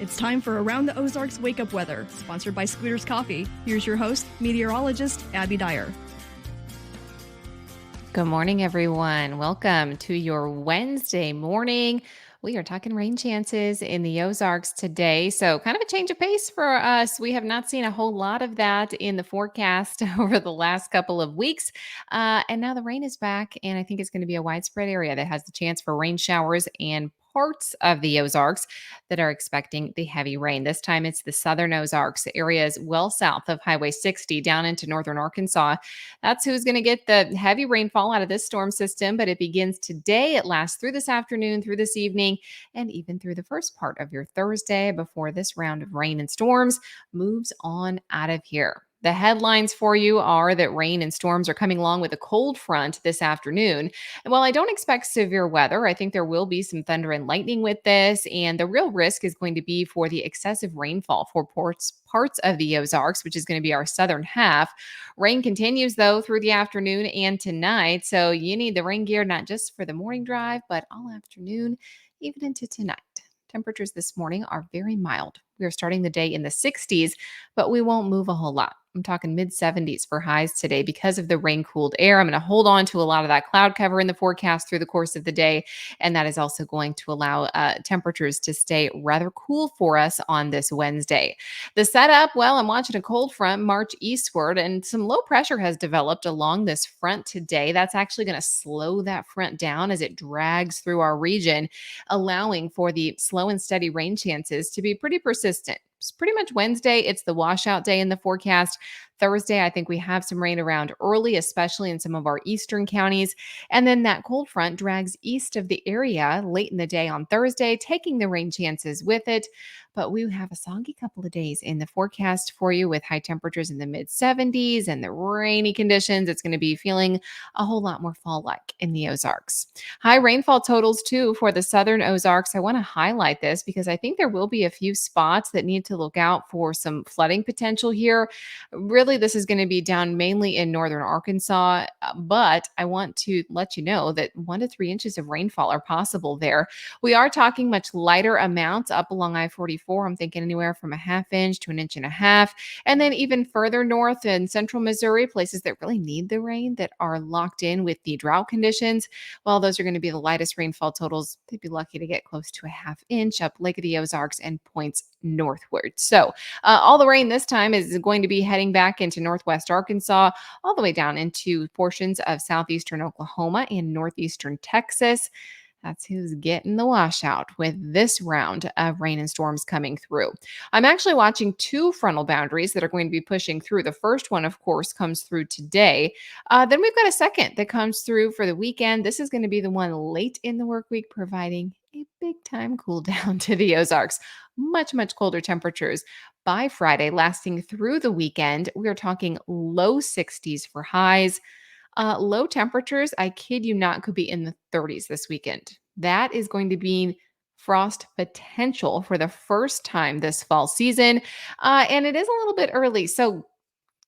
It's time for Around the Ozarks Wake Up Weather, sponsored by Scooters Coffee. Here's your host, meteorologist Abby Dyer. Good morning, everyone. Welcome to your Wednesday morning. We are talking rain chances in the Ozarks today. So, kind of a change of pace for us. We have not seen a whole lot of that in the forecast over the last couple of weeks. And now the rain is back, and I think it's going to be a widespread area that has the chance for rain showers and parts of the Ozarks that are expecting the heavy rain. This time it's the southern Ozarks areas well south of Highway 60 down into northern Arkansas. That's who's going to get the heavy rainfall out of this storm system, but it begins today. It lasts through this afternoon, through this evening, and even through the first part of your Thursday before this round of rain and storms moves on out of here. The headlines for you are that rain and storms are coming along with a cold front this afternoon. And while I don't expect severe weather, I think there will be some thunder and lightning with this. And the real risk is going to be for the excessive rainfall for parts of the Ozarks, which is going to be our southern half. Rain continues, though, through the afternoon and tonight. So you need the rain gear not just for the morning drive, but all afternoon, even into tonight. Temperatures this morning are very mild. We are starting the day in the 60s, but we won't move a whole lot. I'm talking mid 70s for highs today because of the rain cooled air. I'm going to hold on to a lot of that cloud cover in the forecast through the course of the day. And that is also going to allow temperatures to stay rather cool for us on this Wednesday. The setup, well, I'm watching a cold front march eastward, and some low pressure has developed along this front today. That's actually going to slow that front down as it drags through our region, allowing for the slow and steady rain chances to be pretty persistent. It's pretty much Wednesday. It's the washout day in the forecast. Thursday, I think we have some rain around early, especially in some of our eastern counties. And then that cold front drags east of the area late in the day on Thursday, taking the rain chances with it. But we have a soggy couple of days in the forecast for you with high temperatures in the mid 70s and the rainy conditions. It's going to be feeling a whole lot more fall-like in the Ozarks. High rainfall totals, too, for the southern Ozarks. I want to highlight this because I think there will be a few spots that need to look out for some flooding potential here. Really, this is going to be down mainly in northern Arkansas, but I want to let you know that 1 to 3 inches of rainfall are possible there. We are talking much lighter amounts up along I-44. I'm thinking anywhere from a half inch to an inch and a half. And then even further north in central Missouri, places that really need the rain that are locked in with the drought conditions. Well, those are going to be the lightest rainfall totals. They'd be lucky to get close to a half inch up Lake of the Ozarks and points northward. So all the rain this time is going to be heading back into northwest Arkansas, all the way down into portions of southeastern Oklahoma and northeastern Texas. That's who's getting the washout with this round of rain and storms coming through. I'm actually watching 2 frontal boundaries that are going to be pushing through. The first one, of course, comes through today. Then we've got a second that comes through for the weekend. This is going to be the one late in the work week, providing a big time cool down to the Ozarks. Much, much colder temperatures by Friday, lasting through the weekend. We are talking low 60s for highs. Low temperatures, I kid you not, could be in the 30s this weekend. That is going to be frost potential for the first time this fall season. And it is a little bit early. So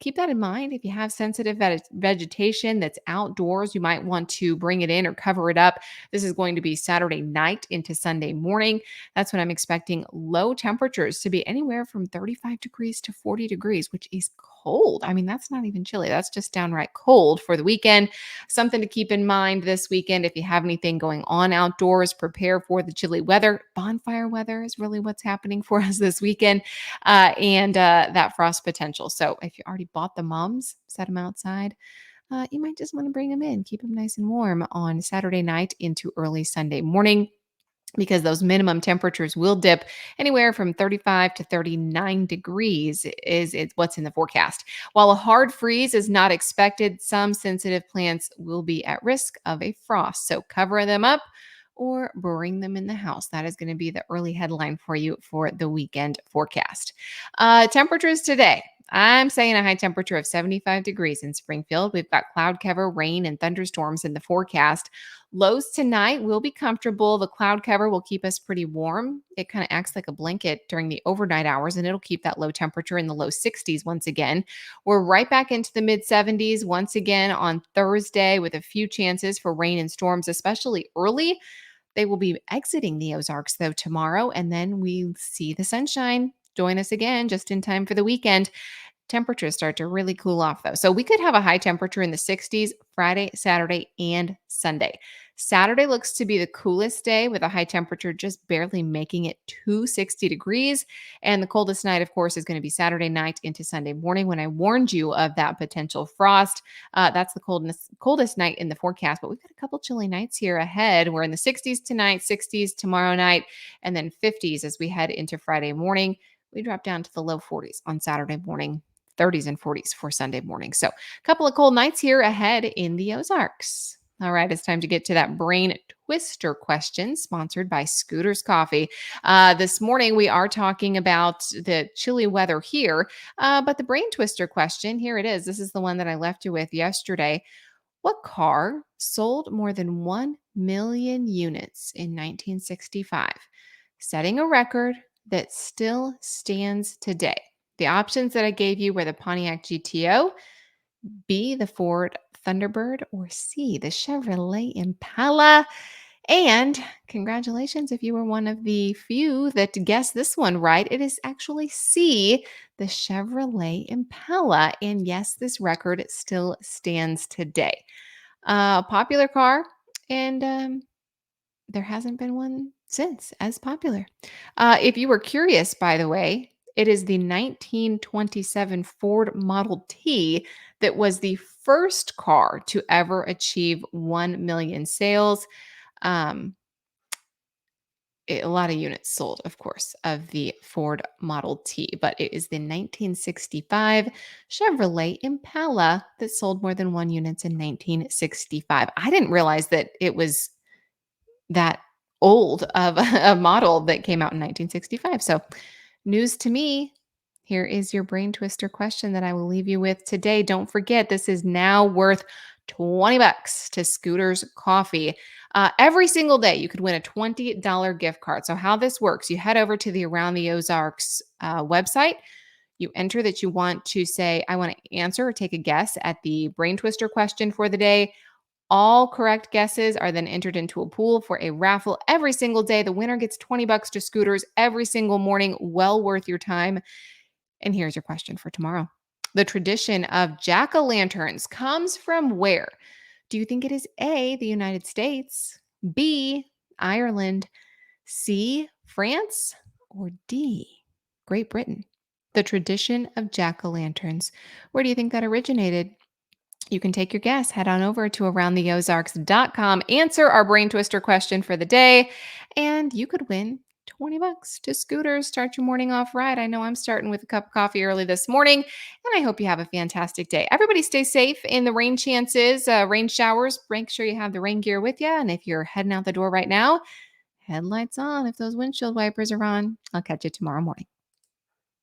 keep that in mind. If you have sensitive vegetation that's outdoors, you might want to bring it in or cover it up. This is going to be Saturday night into Sunday morning. That's when I'm expecting low temperatures to be anywhere from 35 degrees to 40 degrees, which is cold. I mean, that's not even chilly. That's just downright cold for the weekend. Something to keep in mind this weekend. If you have anything going on outdoors, prepare for the chilly weather. Bonfire weather is really what's happening for us this weekend, and that frost potential. So if you already bought the mums, set them outside. You might just want to bring them in, keep them nice and warm on Saturday night into early Sunday morning, because those minimum temperatures will dip anywhere from 35 to 39 degrees is what's in the forecast. While a hard freeze is not expected, some sensitive plants will be at risk of a frost. So cover them up or bring them in the house. That is going to be the early headline for you for the weekend forecast. Temperatures today. I'm saying a high temperature of 75 degrees in Springfield. We've got cloud cover, rain, and thunderstorms in the forecast. Lows tonight will be comfortable. The cloud cover will keep us pretty warm. It kind of acts like a blanket during the overnight hours, and it'll keep that low temperature in the low 60s once again. We're right back into the mid 70s once again on Thursday with a few chances for rain and storms, especially early. They will be exiting the Ozarks, though, tomorrow, and then we see the sunshine. Join us again just in time for the weekend. Temperatures start to really cool off though. So we could have a high temperature in the 60s Friday, Saturday, and Sunday. Saturday looks to be the coolest day with a high temperature just barely making it to 60 degrees. And the coldest night, of course, is going to be Saturday night into Sunday morning when I warned you of that potential frost. That's the coldest night in the forecast, but we've got a couple chilly nights here ahead. We're in the 60s tonight, 60s tomorrow night, and then 50s as we head into Friday morning. We drop down to the low 40s on Saturday morning. 30s and 40s for Sunday morning. So, a couple of cold nights here ahead in the Ozarks. All right, it's time to get to that brain twister question sponsored by Scooters Coffee. This morning, we are talking about the chilly weather here, but the brain twister question, here it is. This is the one that I left you with yesterday. What car sold more than 1 million units in 1965, setting a record that still stands today? The options that I gave you were the Pontiac GTO, B, the Ford Thunderbird, or C, the Chevrolet Impala. And congratulations if you were one of the few that guessed this one right. It is actually C, the Chevrolet Impala. And yes, this record still stands today. Popular car, and there hasn't been one since as popular. If you were curious, by the way, it is the 1927 Ford Model T that was the first car to ever achieve 1 million sales. Um, a lot of units sold, of course, of the Ford Model T, but it is the 1965 Chevrolet Impala that sold more than one units in 1965. I didn't realize that it was that old of a model that came out in 1965. So, news to me. Here is your brain twister question that I will leave you with today. Don't forget, this is now worth 20 bucks to Scooters Coffee. Every single day, you could win a $20 gift card. So, how this works, you head over to the Around the Ozarks website. You enter that you want to say, I want to answer or take a guess at the brain twister question for the day. All correct guesses are then entered into a pool for a raffle every single day. The winner gets 20 bucks to Scooters every single morning. Well worth your time. And here's your question for tomorrow. The tradition of jack-o'-lanterns comes from where? Do you think it is A, the United States, B, Ireland, C, France, or D, Great Britain? The tradition of jack-o'-lanterns. Where do you think that originated? You can take your guess. Head on over to aroundtheozarks.com, answer our brain twister question for the day, and you could win 20 bucks to Scooters. Start your morning off right. I know I'm starting with a cup of coffee early this morning, and I hope you have a fantastic day. Everybody stay safe in the rain chances, rain showers. Make sure you have the rain gear with you. And if you're heading out the door right now, headlights on if those windshield wipers are on. I'll catch you tomorrow morning.